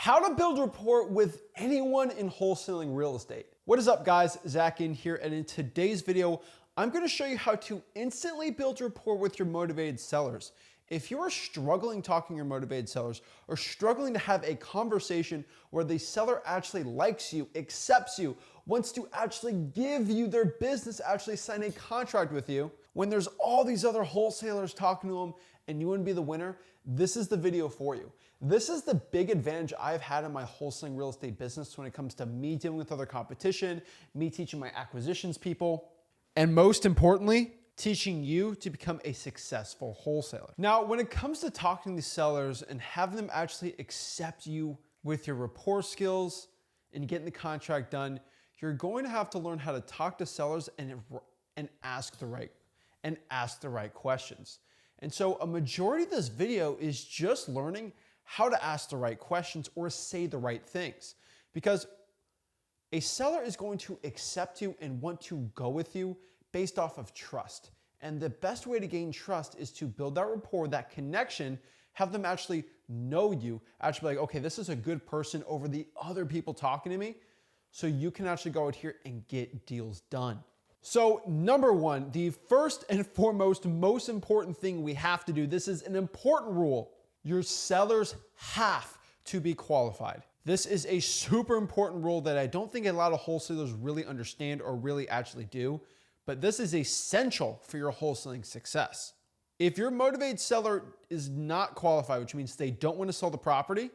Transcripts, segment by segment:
How to build rapport with anyone in wholesaling real estate. What is up, guys? Zach Ginn here, and in today's video, I'm going to show you how to instantly build rapport with your motivated sellers. If you are struggling talking to your motivated sellers or struggling to have a conversation where the seller actually likes you, accepts you, wants to actually give you their business, actually sign a contract with you, when there's all these other wholesalers talking to them and you want to be the winner, this is the video for you. This is the big advantage I've had in my wholesaling real estate business when it comes to me dealing with other competition, me teaching my acquisitions people, and most importantly, teaching you to become a successful wholesaler. Now, when it comes to talking to these sellers and having them actually accept you with your rapport skills and getting the contract done, you're going to have to learn how to talk to sellers and ask the right questions. And so a majority of this video is just learning how to ask the right questions or say the right things, because a seller is going to accept you and want to go with you based off of trust. And the best way to gain trust is to build that rapport, that connection, have them actually know you, actually be like, okay, this is a good person over the other people talking to me, so you can actually go out here and get deals done. So number one, the first and foremost, most important thing we have to do, this is an important rule. Your sellers have to be qualified. This is a super important rule that I don't think a lot of wholesalers really understand or really actually do, but this is essential for your wholesaling success. If your motivated seller is not qualified, which means they don't want to sell the property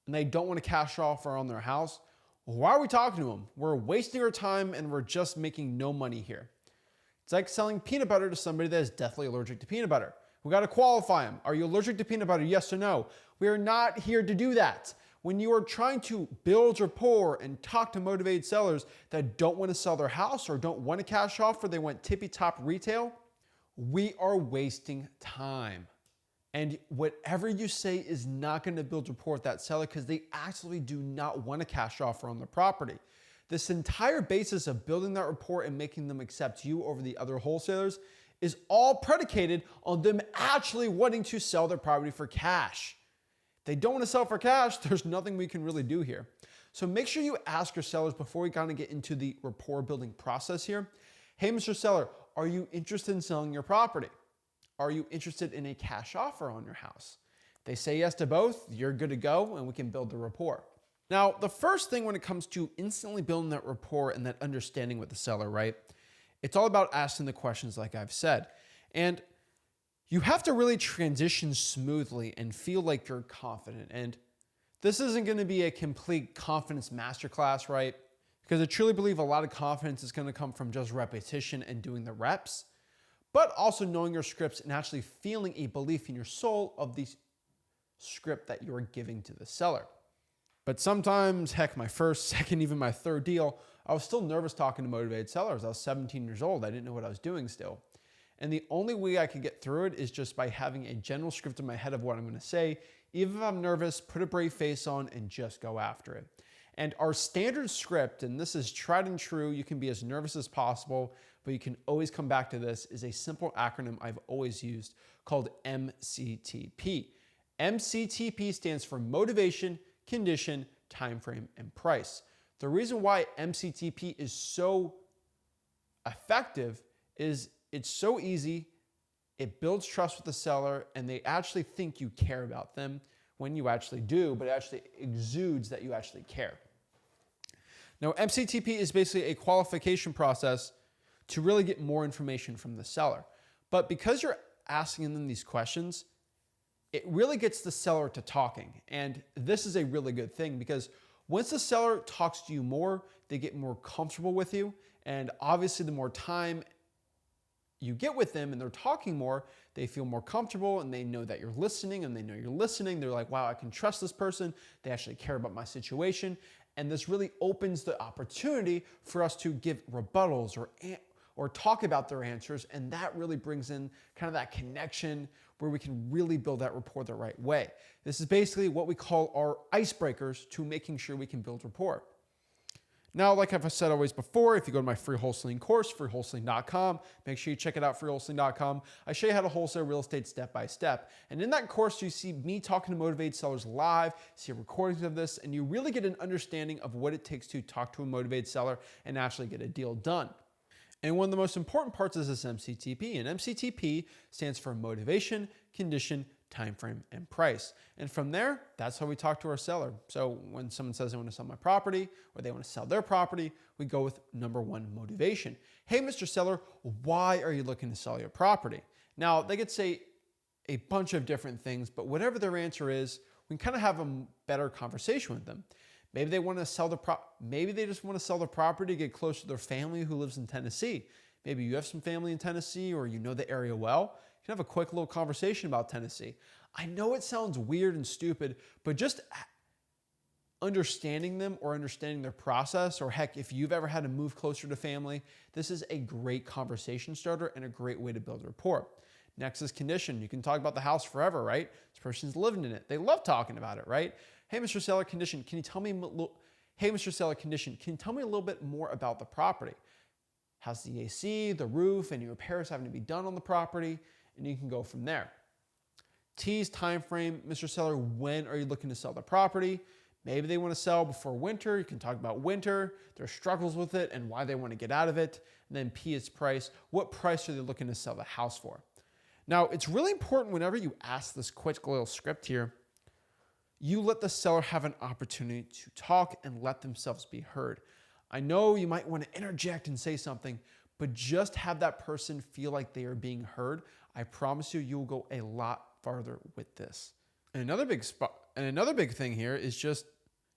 and they don't want a cash offer on their house, why are we talking to them? We're wasting our time and we're just making no money here. It's like selling peanut butter to somebody that is deathly allergic to peanut butter. We got to qualify them. Are you allergic to peanut butter? Yes or no? We are not here to do that. When you are trying to build rapport and talk to motivated sellers that don't want to sell their house or don't want a cash offer, they want tippy top retail, we are wasting time. And whatever you say is not going to build rapport with that seller because they actually do not want a cash offer on the property. This entire basis of building that rapport and making them accept you over the other wholesalers is all predicated on them actually wanting to sell their property for cash. If they don't want to sell for cash, there's nothing we can really do here. So make sure you ask your sellers before we kind of get into the rapport building process here. Hey, Mr. Seller, are you interested in selling your property? Are you interested in a cash offer on your house? If they say yes to both, you're good to go and we can build the rapport. Now, the first thing when it comes to instantly building that rapport and that understanding with the seller, right? It's all about asking the questions like I've said. And you have to really transition smoothly and feel like you're confident. And this isn't going to be a complete confidence masterclass, right? Because I truly believe a lot of confidence is going to come from just repetition and doing the reps, but also knowing your scripts and actually feeling a belief in your soul of the script that you're giving to the seller. But sometimes, heck, my first, second, even my third deal, I was still nervous talking to motivated sellers. I was 17 years old. I didn't know what I was doing still. And the only way I could get through it is just by having a general script in my head of what I'm going to say. Even if I'm nervous, put a brave face on and just go after it. And our standard script, and this is tried and true, you can be as nervous as possible, but you can always come back to this, is a simple acronym I've always used called MCTP. MCTP stands for motivation, condition, time frame, and price. The reason why MCTP is so effective is it's so easy, it builds trust with the seller, and they actually think you care about them when you actually do, but it actually exudes that you actually care. Now, MCTP is basically a qualification process to really get more information from the seller. But because you're asking them these questions, it really gets the seller to talking. And this is a really good thing because once the seller talks to you more, they get more comfortable with you. And obviously, the more time you get with them and they're talking more, they feel more comfortable and they know that you're listening and they know you're listening. They're like, wow, I can trust this person. They actually care about my situation. And this really opens the opportunity for us to give rebuttals or talk about their answers. And that really brings in kind of that connection where we can really build that rapport the right way. This is basically what we call our icebreakers to making sure we can build rapport. Now, like I've said always before, if you go to my free wholesaling course, freewholesaling.com, make sure you check it out, freewholesaling.com. I show you how to wholesale real estate step by step. And in that course, you see me talking to motivated sellers live, see recordings of this, and you really get an understanding of what it takes to talk to a motivated seller and actually get a deal done. And one of the most important parts is this MCTP. And MCTP stands for motivation, condition, time frame, and price. And from there, that's how we talk to our seller. So when someone says they want to sell my property or they want to sell their property, we go with number one, motivation. Hey, Mr. Seller, why are you looking to sell your property? Now, they could say a bunch of different things, but whatever their answer is, we can kind of have a better conversation with them. Maybe they want to sell maybe they just want to sell the property to get close to their family who lives in Tennessee. Maybe you have some family in Tennessee or you know the area well. You can have a quick little conversation about Tennessee. I know it sounds weird and stupid, but just understanding them or understanding their process, or heck, if you've ever had to move closer to family, this is a great conversation starter and a great way to build rapport. Next is condition. You can talk about the house forever, right? This person's living in it. They love talking about it, right? Hey, Mr. Seller, condition, can you tell me hey, Mr. Seller, condition, can you tell me a little bit more about the property? How's the AC, the roof, any repairs having to be done on the property? And you can go from there. T's time frame. Mr. Seller, when are you looking to sell the property? Maybe they want to sell before winter. You can talk about winter, their struggles with it, and why they want to get out of it. And then P is price. What price are they looking to sell the house for? Now, it's really important whenever you ask this quick little script here, you let the seller have an opportunity to talk and let themselves be heard. I know you might want to interject and say something, but just have that person feel like they are being heard. I promise you, you'll go a lot farther with this. And another big thing here is just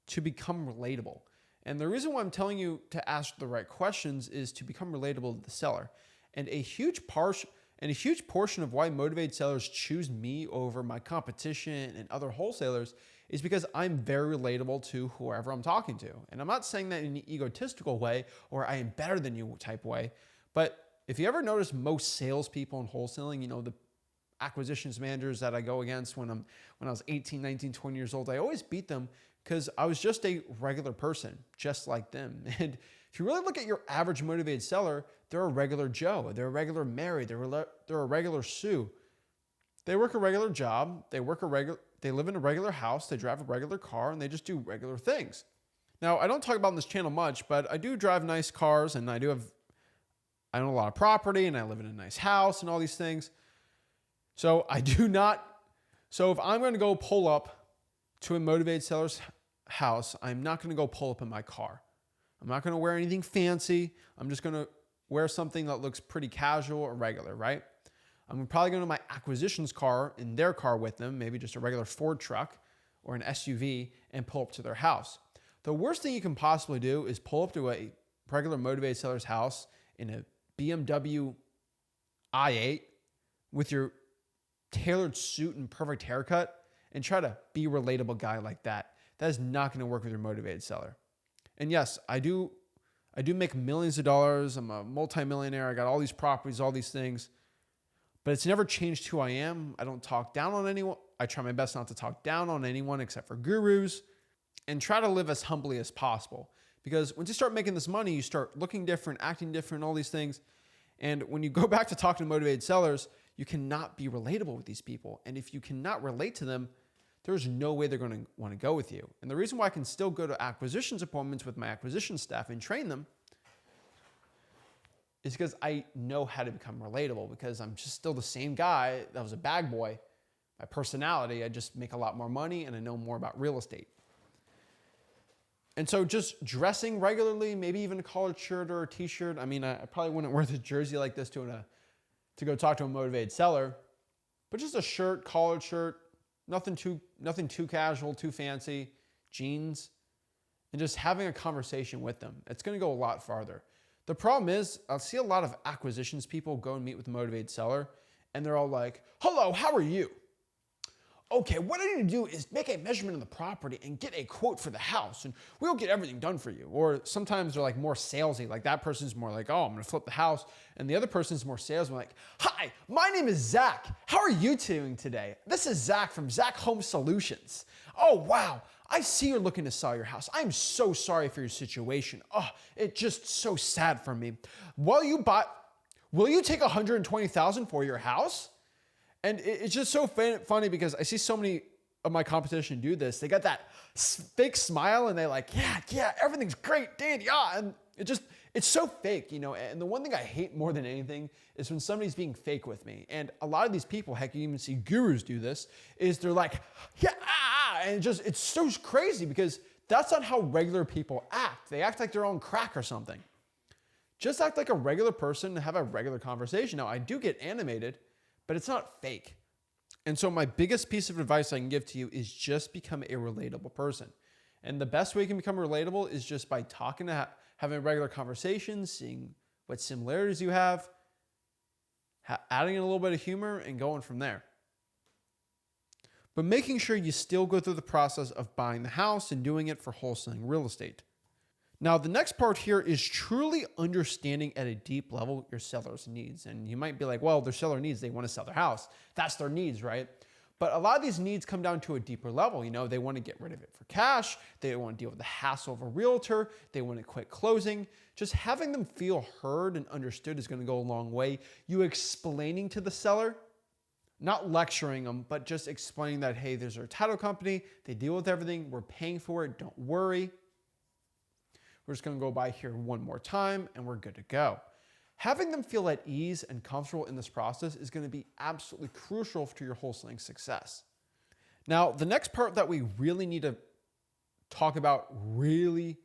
to become relatable. And the reason why I'm telling you to ask the right questions is to become relatable to the seller. And a huge portion of why motivated sellers choose me over my competition and other wholesalers is because I'm very relatable to whoever I'm talking to. And I'm not saying that in an egotistical way or I am better than you type way, but if you ever notice most salespeople in wholesaling, you know, the acquisitions managers that I go against when I was 18, 19, 20 years old, I always beat them because I was just a regular person, just like them. And if you really look at your average motivated seller, they're a regular Joe, they're a regular Mary, they're a regular Sue. They work a regular job, they live in a regular house, they drive a regular car, and they just do regular things. Now, I don't talk about on this channel much, but I do drive nice cars, and I own a lot of property, and I live in a nice house, and all these things. So if I'm going to go pull up to a motivated seller's house, I'm not going to go pull up in my car. I'm not going to wear anything fancy. I'm just going to wear something that looks pretty casual or regular, right? I'm probably going to my acquisitions car in their car with them, maybe just a regular Ford truck or an SUV, and pull up to their house. The worst thing you can possibly do is pull up to a regular motivated seller's house in a BMW i8 with your tailored suit and perfect haircut and try to be a relatable guy like that. That is not going to work with your motivated seller. And yes, I do make millions of dollars. I'm a multimillionaire. I got all these properties, all these things, but it's never changed who I am. I don't talk down on anyone. I try my best not to talk down on anyone except for gurus, and try to live as humbly as possible. Because once you start making this money, you start looking different, acting different, all these things. And when you go back to talking to motivated sellers, you cannot be relatable with these people. And if you cannot relate to them, there's no way they're going to want to go with you. And the reason why I can still go to acquisitions appointments with my acquisition staff and train them is because I know how to become relatable, because I'm just still the same guy that was a bag boy. My personality, I just make a lot more money and I know more about real estate. And so just dressing regularly, maybe even a collared shirt or a t-shirt. I mean, I probably wouldn't wear the jersey like this to go talk to a motivated seller, but just a shirt, collared shirt, nothing too casual, too fancy, jeans, and just having a conversation with them. It's going to go a lot farther. The problem is, I'll see a lot of acquisitions people go and meet with a motivated seller, and they're all like, "Hello, how are you? Okay, what I need to do is make a measurement of the property and get a quote for the house, and we'll get everything done for you." Or sometimes they're like more salesy. Like that person's more like, "Oh, I'm going to flip the house." And the other person's more salesman, like, "Hi, my name is Zach. How are you doing today? This is Zach from Zach Home Solutions. Oh, wow. I see you're looking to sell your house. I'm so sorry for your situation. Oh, it's just so sad for me. Will you take $120,000 for your house? And it's just so funny because I see so many of my competition do this. They got that fake smile and they're like, yeah, everything's great, Dan, yeah. And it's so fake, you know. And the one thing I hate more than anything is when somebody's being fake with me. And a lot of these people, heck, you even see gurus do this, is they're like, and it's so crazy because that's not how regular people act. They act like they're on crack or something. Just act like a regular person and have a regular conversation. Now, I do get animated, but it's not fake. And so my biggest piece of advice I can give to you is just become a relatable person. And the best way you can become relatable is just by talking having regular conversations, seeing what similarities you have, adding in a little bit of humor and going from there. But making sure you still go through the process of buying the house and doing it for wholesaling real estate. Now, the next part here is truly understanding at a deep level your seller's needs. And you might be like, well, their seller needs, they want to sell their house. That's their needs, right? But a lot of these needs come down to a deeper level. You know, they want to get rid of it for cash. They don't want to deal with the hassle of a realtor. They want to quit closing. Just having them feel heard and understood is going to go a long way. You explaining to the seller, not lecturing them, but just explaining that, hey, there's our title company. They deal with everything. We're paying for it. Don't worry. We're just going to go by here one more time and we're good to go. Having them feel at ease and comfortable in this process is going to be absolutely crucial to your wholesaling success. Now, the next part that we really need to talk about really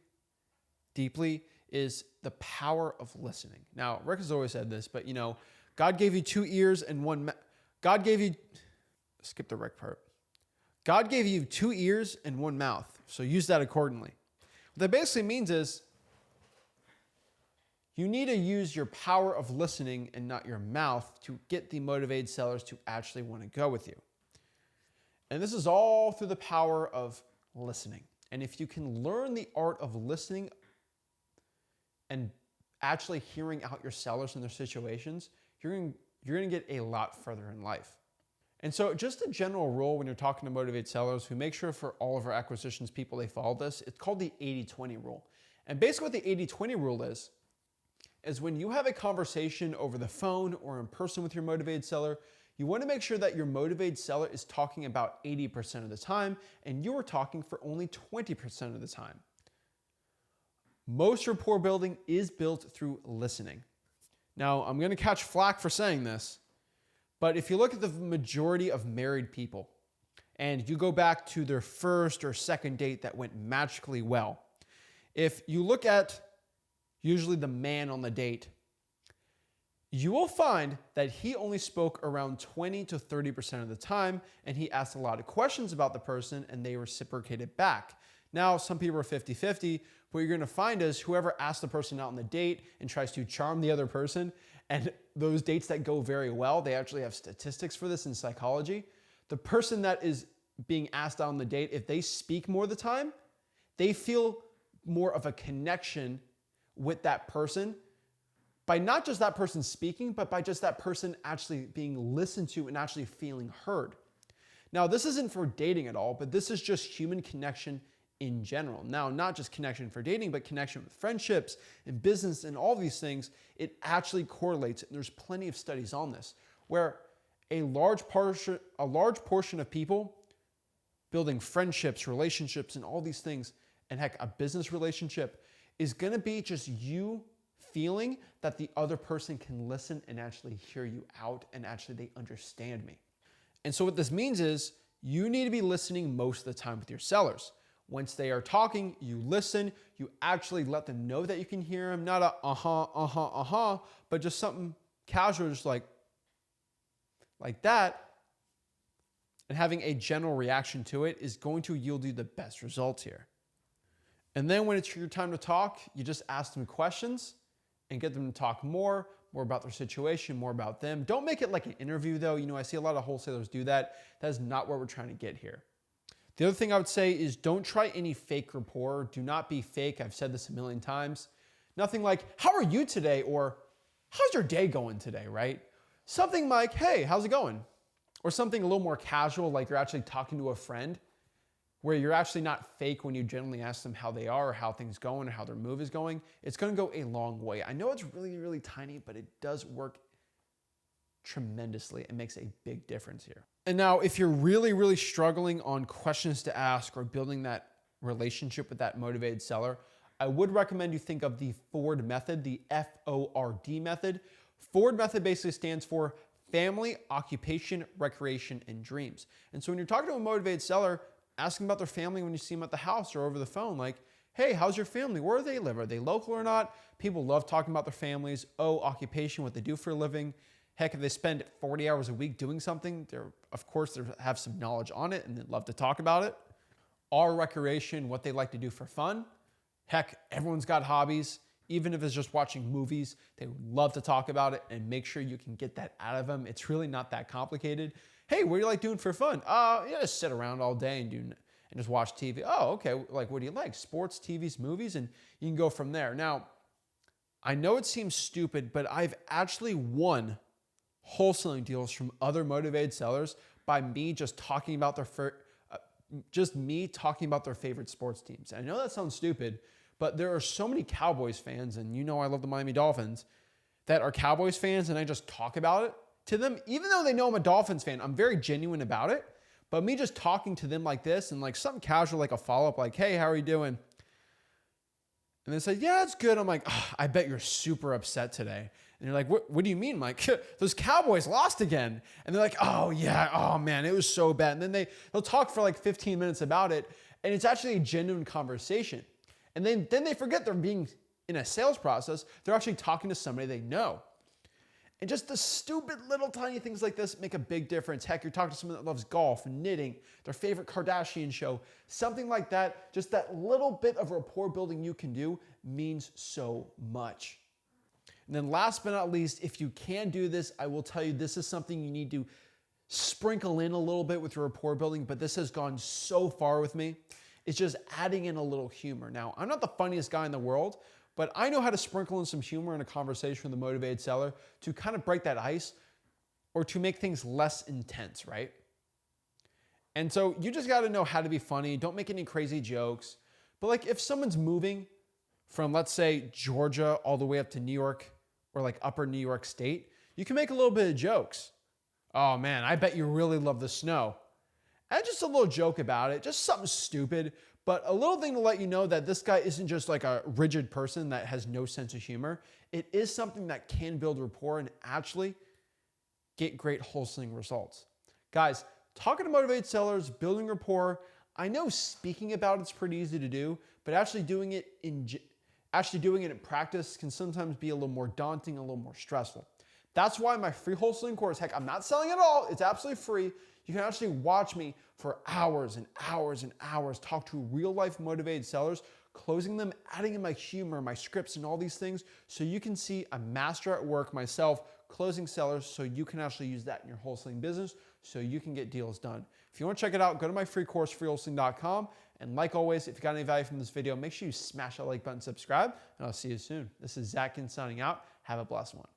deeply is the power of listening. Now, Rick has always said this, but you know, God gave you 2 ears and one mouth. Skip the Rick part. God gave you 2 ears and 1 mouth, so use that accordingly. What that basically means is you need to use your power of listening and not your mouth to get the motivated sellers to actually want to go with you. And this is all through the power of listening. And if you can learn the art of listening and actually hearing out your sellers and their situations, you're going to get a lot further in life. And so just a general rule when you're talking to motivated sellers who make sure for all of our acquisitions people, they follow this, it's called the 80-20 rule. And basically what the 80-20 rule is when you have a conversation over the phone or in person with your motivated seller, you want to make sure that your motivated seller is talking about 80% of the time and you are talking for only 20% of the time. Most rapport building is built through listening. Now, I'm going to catch flack for saying this, but if you look at the majority of married people and you go back to their first or second date that went magically well, if you look at usually the man on the date, you will find that he only spoke around 20 to 30% of the time, and he asked a lot of questions about the person and they reciprocated back. Now, some people are 50-50. What you're going to find is whoever asks the person out on the date and tries to charm the other person, and those dates that go very well, they actually have statistics for this in psychology. The person that is being asked out on the date, if they speak more of the time, they feel more of a connection with that person by not just that person speaking, but by just that person actually being listened to and actually feeling heard. Now, this isn't for dating at all, but this is just human connection in general. Now, not just connection for dating, but connection with friendships and business and all these things. It actually correlates, and there's plenty of studies on this, where a large portion of people building friendships, relationships, and all these things, and heck, a business relationship is going to be just you feeling that the other person can listen and actually hear you out and actually they understand me. And so what this means is you need to be listening most of the time with your sellers. Once they are talking, you listen, you actually let them know that you can hear them, not a but just something casual, just like that. And having a general reaction to it is going to yield you the best results here. And then when it's your time to talk, you just ask them questions and get them to talk more about their situation, more about them. Don't make it like an interview though. You know, I see a lot of wholesalers do that. That is not what we're trying to get here. The other thing I would say is don't try any fake rapport. Do not be fake. I've said this a million times. Nothing like, how are you today? Or how's your day going today, right? Something like, hey, how's it going? Or something a little more casual, like you're actually talking to a friend, where you're actually not fake when you generally ask them how they are or how things going or how their move is going, it's going to go a long way. I know it's really, really tiny, but it does work tremendously. It makes a big difference here. And now if you're really, really struggling on questions to ask or building that relationship with that motivated seller, I would recommend you think of the Ford method, the FORD method. Ford method basically stands for family, occupation, recreation, and dreams. And so when you're talking to a motivated seller, ask them about their family when you see them at the house or over the phone, like, hey, how's your family? Where do they live? Are they local or not? People love talking about their families. Oh, occupation, what they do for a living. Heck, if they spend 40 hours a week doing something, of course, they have some knowledge on it and they'd love to talk about it. Our recreation, what they like to do for fun. Heck, everyone's got hobbies. Even if it's just watching movies, they would love to talk about it and make sure you can get that out of them. It's really not that complicated. Hey, what do you like doing for fun? Yeah, just sit around all day and just watch TV. Oh, okay. Like, what do you like? Sports, TVs, movies, and you can go from there. Now, I know it seems stupid, but I've actually won wholesaling deals from other motivated sellers by me just talking about their favorite sports teams. And I know that sounds stupid, but there are so many Cowboys fans, and you know I love the Miami Dolphins, that are Cowboys fans, and I just talk about it to them. Even though they know I'm a Dolphins fan, I'm very genuine about it. But me just talking to them like this and like something casual, like a follow-up, like, hey, how are you doing? And they say, yeah, it's good. I'm like, oh, I bet you're super upset today. And you're like, what do you mean? I'm like, those Cowboys lost again. And they're like, oh yeah, oh man, it was so bad. And then they'll talk for like 15 minutes about it. And it's actually a genuine conversation. And then they forget they're being in a sales process. They're actually talking to somebody they know. And just the stupid little tiny things like this make a big difference. Heck, you're talking to someone that loves golf and knitting, their favorite Kardashian show, something like that. Just that little bit of rapport building you can do means so much. And then last but not least, if you can do this, I will tell you this is something you need to sprinkle in a little bit with your rapport building, but this has gone so far with me. It's just adding in a little humor. Now, I'm not the funniest guy in the world, but I know how to sprinkle in some humor in a conversation with a motivated seller to kind of break that ice or to make things less intense, right? And so you just got to know how to be funny. Don't make any crazy jokes. But like if someone's moving from, let's say, Georgia all the way up to New York or like upper New York State, you can make a little bit of jokes. Oh man, I bet you really love the snow. And just a little joke about it, just something stupid, but a little thing to let you know that this guy isn't just like a rigid person that has no sense of humor. It is something that can build rapport and actually get great wholesaling results. Guys, talking to motivated sellers, building rapport, I know speaking about it's pretty easy to do, but actually doing it in practice can sometimes be a little more daunting, a little more stressful. That's why my free wholesaling course, heck, I'm not selling it all. It's absolutely free. You can actually watch me for hours and hours and hours, talk to real life motivated sellers, closing them, adding in my humor, my scripts, and all these things so you can see a master at work myself, closing sellers so you can actually use that in your wholesaling business so you can get deals done. If you want to check it out, go to my free course, freewholesaling.com. And like always, if you got any value from this video, make sure you smash that like button, subscribe, and I'll see you soon. This is Zach Ginn signing out. Have a blessed one.